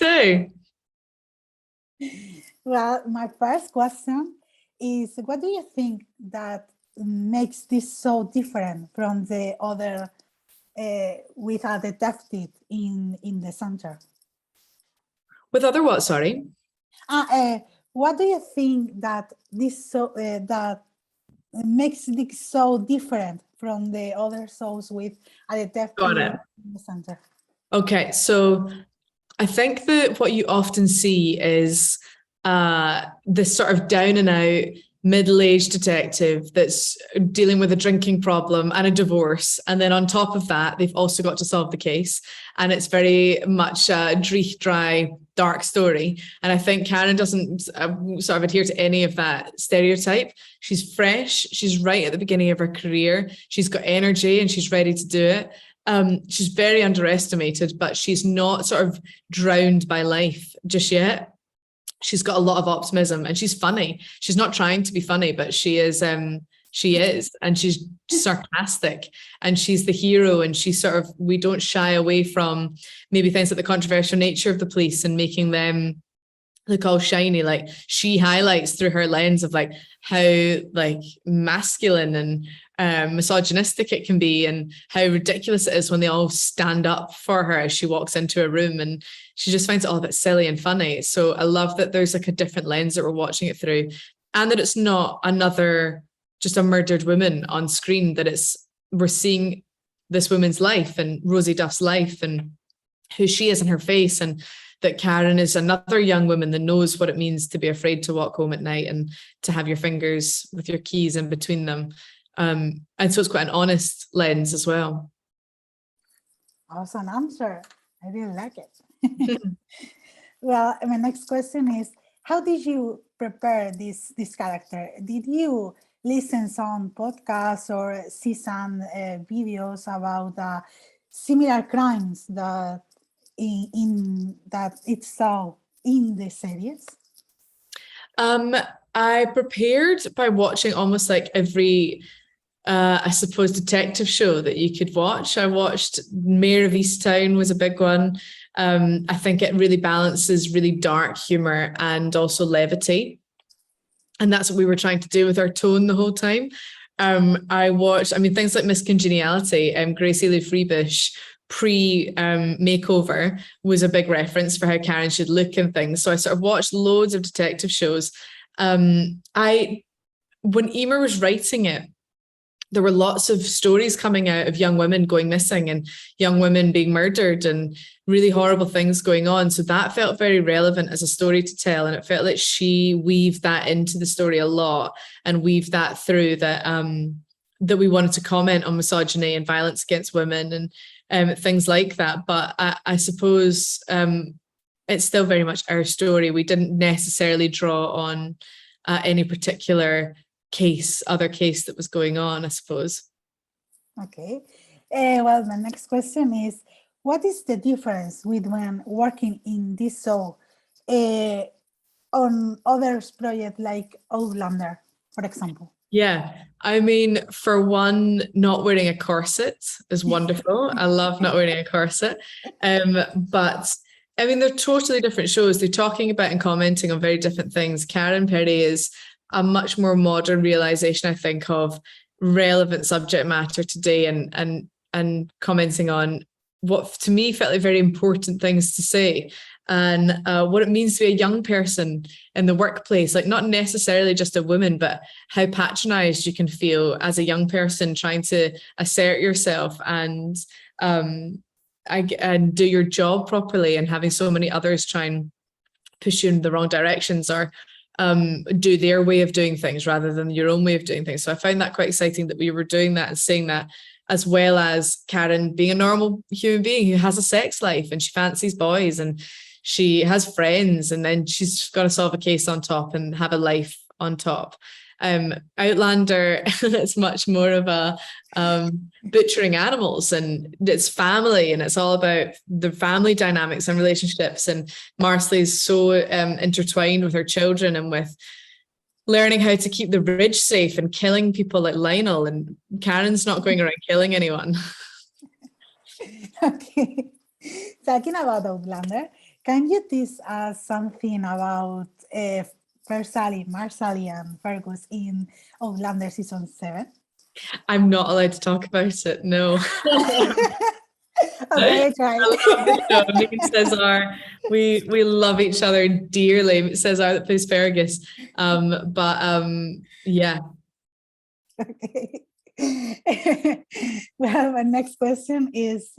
too. Well, my first question is, what do you think that makes this so different from the other with a detective in the center? With other what, sorry? What do you think that this that makes it so different from the other shows with a detective in the center? Okay, so I think that what you often see is this sort of down and out middle-aged detective that's dealing with a drinking problem and a divorce, and then on top of that they've also got to solve the case, and it's very much a dry dark story. And I think Karen doesn't sort of adhere to any of that stereotype. She's fresh, she's right at the beginning of her career, she's got energy and she's ready to do it. She's very underestimated, but she's not sort of drowned by life just yet. She's got a lot of optimism and she's funny. She's not trying to be funny, but she is, and she's sarcastic and she's the hero. And she sort of, we don't shy away from maybe things like the controversial nature of the police and making them look all shiny. Like, she highlights through her lens of like how like masculine and misogynistic it can be, and how ridiculous it is when they all stand up for her as she walks into a room, and she just finds it all a bit silly and funny. So I love that there's like a different lens that we're watching it through, and that it's not another just a murdered woman on screen, that we're seeing this woman's life and Rosie Duff's life and who she is in her face, and that Karen is another young woman that knows what it means to be afraid to walk home at night and to have your fingers with your keys in between them. And so it's quite an honest lens as well. Awesome answer. I really like it. Well, my next question is, how did you prepare this character? Did you listen some podcasts or see some videos about similar crimes that that it saw in the series? I prepared by watching almost like every I suppose detective show that you could watch. I watched Mayor of Easttown was a big one. I think it really balances really dark humor and also levity, and that's what we were trying to do with our tone the whole time. I watched, things like Miss Congeniality, Gracie Lee Freebush pre-makeover was a big reference for how Karen should look and things. So I sort of watched loads of detective shows. When Emer was writing it, there were lots of stories coming out of young women going missing and young women being murdered and really horrible things going on. So that felt very relevant as a story to tell. And it felt like she weaved that into the story a lot and weaved that through, that that we wanted to comment on misogyny and violence against women and things like that. But I suppose it's still very much our story. We didn't necessarily draw on any particular other case that was going on, I suppose. Okay. Well, my next question is, what is the difference with when working in this show on other projects like Outlander, for example? Yeah, for one, not wearing a corset is wonderful. I love not wearing a corset. But they're totally different shows. They're talking about and commenting on very different things. Karen Pirie is a much more modern realization, I think, of relevant subject matter today and commenting on what to me felt like very important things to say, and what it means to be a young person in the workplace, like not necessarily just a woman, but how patronized you can feel as a young person trying to assert yourself and do your job properly, and having so many others try and push you in the wrong directions or do their way of doing things rather than your own way of doing things. So I found that quite exciting that we were doing that and saying that, as well as Karen being a normal human being who has a sex life and she fancies boys and she has friends, and then she's got to solve a case on top and have a life on top. Outlander, it's much more of a butchering animals, and it's family, and it's all about the family dynamics and relationships. And Marsley's so intertwined with her children and with learning how to keep the ridge safe and killing people like Lionel, and Karen's not going around killing anyone. Okay. Talking about Outlander, Can you teach us something about Marsali, and Fergus in Outlander season 7? I'm not allowed to talk about it. No. Okay, try. I love the show. Me and Cesar, we love each other dearly. Cesar that plays Fergus. Yeah. Okay. Well, my next question is,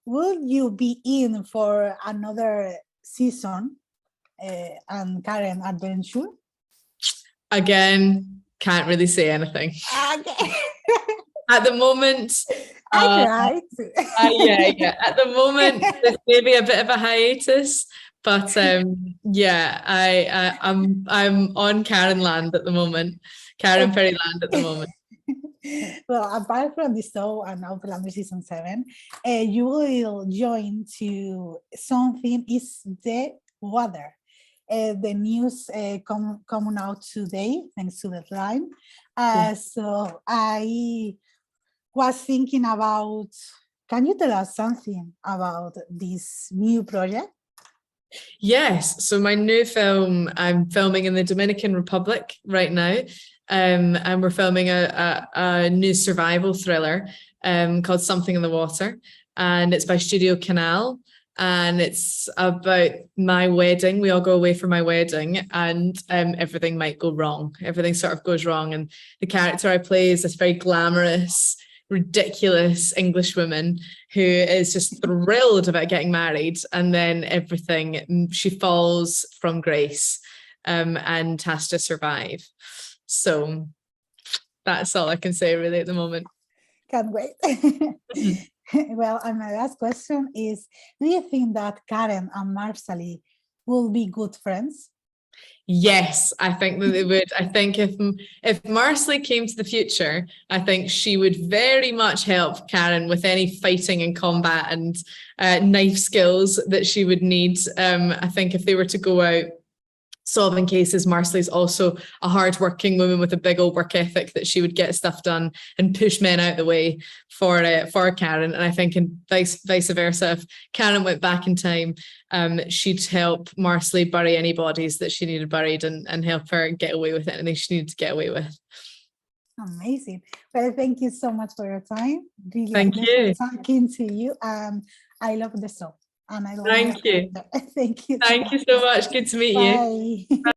will you be in for another season and Karen adventure? Again, can't really say anything. Okay. At the moment, I tried. yeah. At the moment, there's maybe a bit of a hiatus, but I'm on Karen land at the moment, Karen Pirie land at the moment. Well, apart from the show and Outlander season 7, you will join to Something is the Water. The news coming out today, thanks to the line. So I was thinking about, can you tell us something about this new project? Yes. So my new film, I'm filming in the Dominican Republic right now. And we're filming a new survival thriller called Something in the Water. And it's by Studio Canal. And it's about my wedding. We all go away for my wedding, and everything might go wrong. Everything sort of goes wrong. And the character I play is this very glamorous, ridiculous English woman who is just thrilled about getting married, and then she falls from grace and has to survive. So that's all I can say really at the moment. Can't wait. Well, and my last question is, do you think that Karen and Marsali will be good friends? Yes, I think that they would. I think if Marsali came to the future, I think she would very much help Karen with any fighting and combat and knife skills that she would need. I think if they were to go out solving cases, Marsali's also a hardworking woman with a big old work ethic that she would get stuff done and push men out the way for Karen. And I think vice versa, if Karen went back in time, she'd help Marsali bury any bodies that she needed buried and help her get away with anything she needed to get away with. Amazing. Well, thank you so much for your time. Really Thank you. Talking to you. I love the show. And I love Thank you. Thank you. Thank you so much. Good to meet you. Bye.